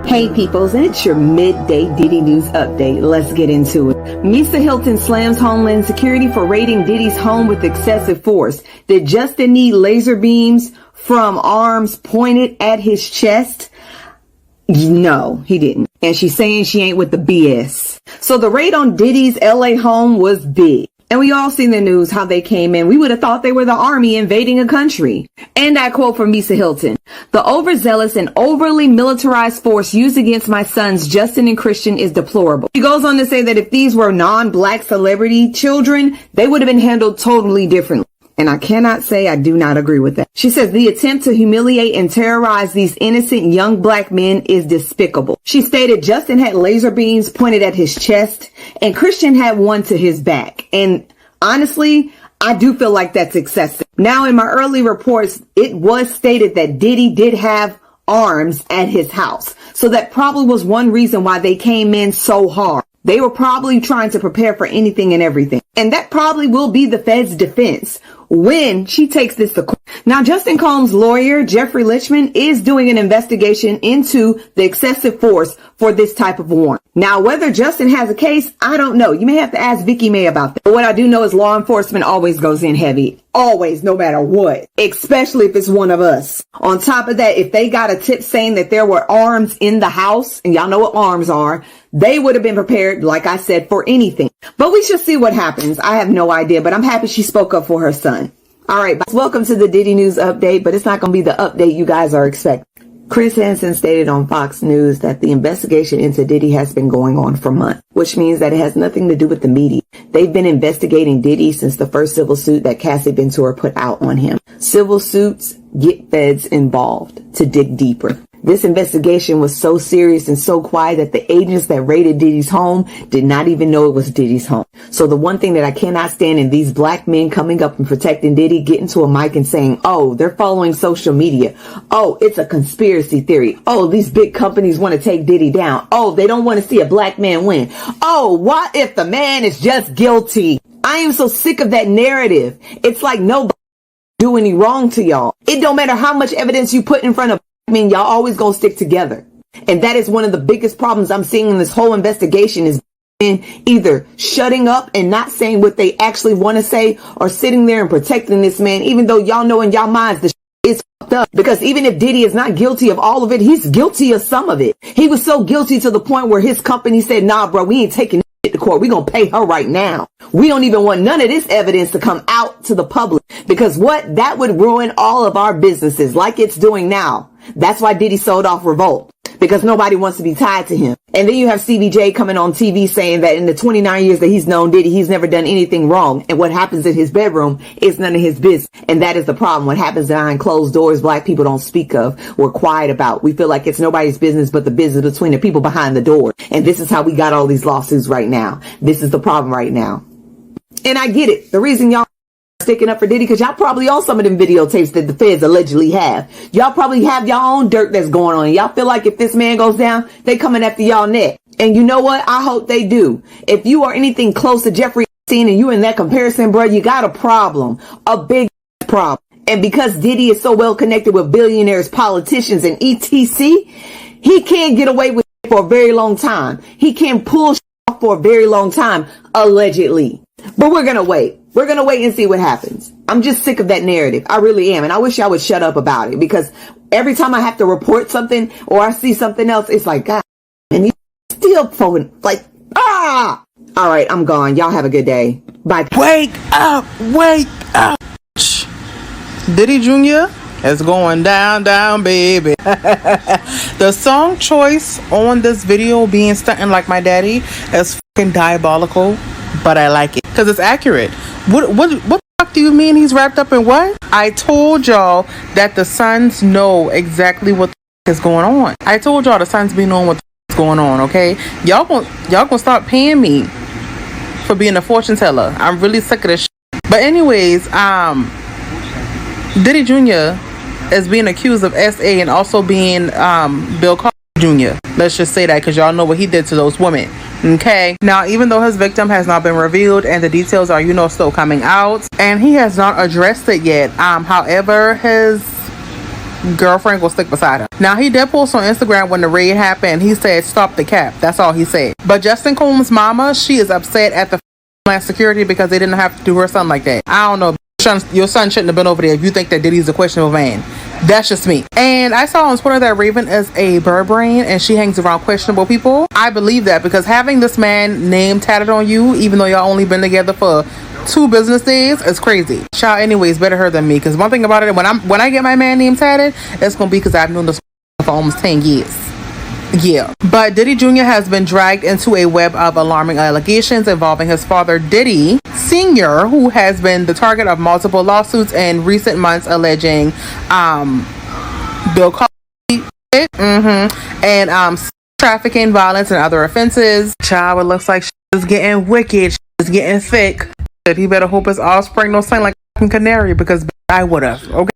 Hey peoples, and it's your midday Diddy news update. Let's get into it. Misa Hilton slams Homeland Security for raiding Diddy's home with excessive force. Did Justin need laser beams from arms pointed at his chest? No, he didn't. And she's saying she ain't with the BS. So the raid on Diddy's LA home was big. And we all seen the news how they came in. We would have thought they were the army invading a country. And I quote from Misa Hilton: "The overzealous and overly militarized force used against my sons, Justin and Christian, is deplorable." She goes on to say that if these were non-black celebrity children, they would have been handled totally differently. And I cannot say I do not agree with that. She says the attempt to humiliate and terrorize these innocent young black men is despicable. She stated Justin had laser beams pointed at his chest and Christian had one to his back. And honestly, I do feel like that's excessive. Now, in my early reports, it was stated that Diddy did have arms at his house. So that probably was one reason why they came in so hard. They were probably trying to prepare for anything and everything. And that probably will be the Fed's defense when she takes this to court. Now, Justin Combs' lawyer, Jeffrey Lichman, is doing an investigation into the excessive force for this type of warrant. Now, whether Justin has a case, I don't know. You may have to ask Vicky May about that. But what I do know is law enforcement always goes in heavy. Always, no matter what. Especially if it's one of us. On top of that, if they got a tip saying that there were arms in the house, and y'all know what arms are, they would have been prepared, like I said, for anything. But we shall see what happens. I have no idea, but I'm happy she spoke up for her son. All right, welcome to the Diddy News Update, but it's not going to be the update you guys are expecting. Chris Hansen stated on Fox News that the investigation into Diddy has been going on for months, which means that it has nothing to do with the media. They've been investigating Diddy since the first civil suit that Cassie Ventura put out on him. Civil suits get feds involved to dig deeper. This investigation was so serious and so quiet that the agents that raided Diddy's home did not even know it was Diddy's home. So the one thing that I cannot stand in these black men coming up and protecting Diddy, getting to a mic and saying, oh, they're following social media. Oh, it's a conspiracy theory. Oh, these big companies want to take Diddy down. Oh, they don't want to see a black man win. Oh, what if the man is just guilty? I am so sick of that narrative. It's like nobody do any wrong to y'all. It don't matter how much evidence you put in front of y'all always gonna stick together. And that is one of the biggest problems I'm seeing in this whole investigation is in either shutting up and not saying what they actually want to say or sitting there and protecting this man, even though y'all know in y'all minds the is fucked up. Because even if Diddy is not guilty of all of it, he's guilty of some of it. He was so guilty to the point where his company said, nah, bro, we ain't taking to court. We're going to pay her right now. We don't even want none of this evidence to come out to the public because that would ruin all of our businesses like it's doing now. That's why Diddy sold off Revolt, because nobody wants to be tied to him. And then you have CBJ coming on TV saying that in the 29 years that he's known Diddy, he's never done anything wrong. And what happens in his bedroom is none of his business. And that is the problem. What happens behind closed doors, black people don't speak of. We're quiet about. We feel like it's nobody's business but the business between the people behind the door. And this is how we got all these lawsuits right now. This is the problem right now. And I get it. The reason y'all sticking up for Diddy, because y'all probably own some of them videotapes that the feds allegedly have. Y'all probably have y'all own dirt that's going on. Y'all feel like if this man goes down, they coming after y'all neck. And you know what? I hope they do. If you are anything close to Jeffrey Epstein and you in that comparison, bro, you got a problem, a big problem. And because Diddy is so well connected with billionaires, politicians, and etc., he can't get away with it for a very long time. He can pull off for a very long time, allegedly. But we're going to wait. We're going to wait and see what happens. I'm just sick of that narrative. I really am. And I wish I would shut up about it, because every time I have to report something or I see something else, it's like, God, and you still phone like, ah. All right, I'm gone. Y'all have a good day. Bye. Wake up. Wake up. Diddy Jr. is going down, down, baby. The song choice on this video, being stunting like my daddy, is fucking diabolical, but I like it because it's accurate. What the fuck do you mean he's wrapped up in what? I told y'all that the sons know exactly what the fuck is going on. I told y'all the sons be knowing what the fuck is going on, okay? Y'all gonna start paying me for being a fortune teller. I'm really sick of this shit. But anyways, Diddy Jr. is being accused of SA and also being Bill Cosby Jr. Let's just say that, because y'all know what he did to those women. Okay, now even though his victim has not been revealed and the details are still coming out, and he has not addressed it yet, however, his girlfriend will stick beside him. Now, he did post on Instagram when the raid happened. He said, "Stop the cap." That's all he said. But Justin Combs' mama, she is upset at the Homeland Security because they didn't have to do her son like that. I don't know. Your son shouldn't have been over there if you think that Diddy's a questionable man. That's just me. And I saw on Twitter that Raven is a bird brain and she hangs around questionable people. I believe that because having this man name tatted on you, even though y'all only been together for 2 business days, is crazy. Child, anyways, better her than me. Because one thing about it, when I get my man name tatted, it's gonna be because I've known this for almost 10 years. Yeah. But Diddy Jr. has been dragged into a web of alarming allegations involving his father, Diddy Sr., who has been the target of multiple lawsuits in recent months alleging Bill Cosby and trafficking, violence, and other offenses. Child, it looks like she's getting wicked. She's getting thick. He better hope his offspring don't sing like a canary because I would have. Okay.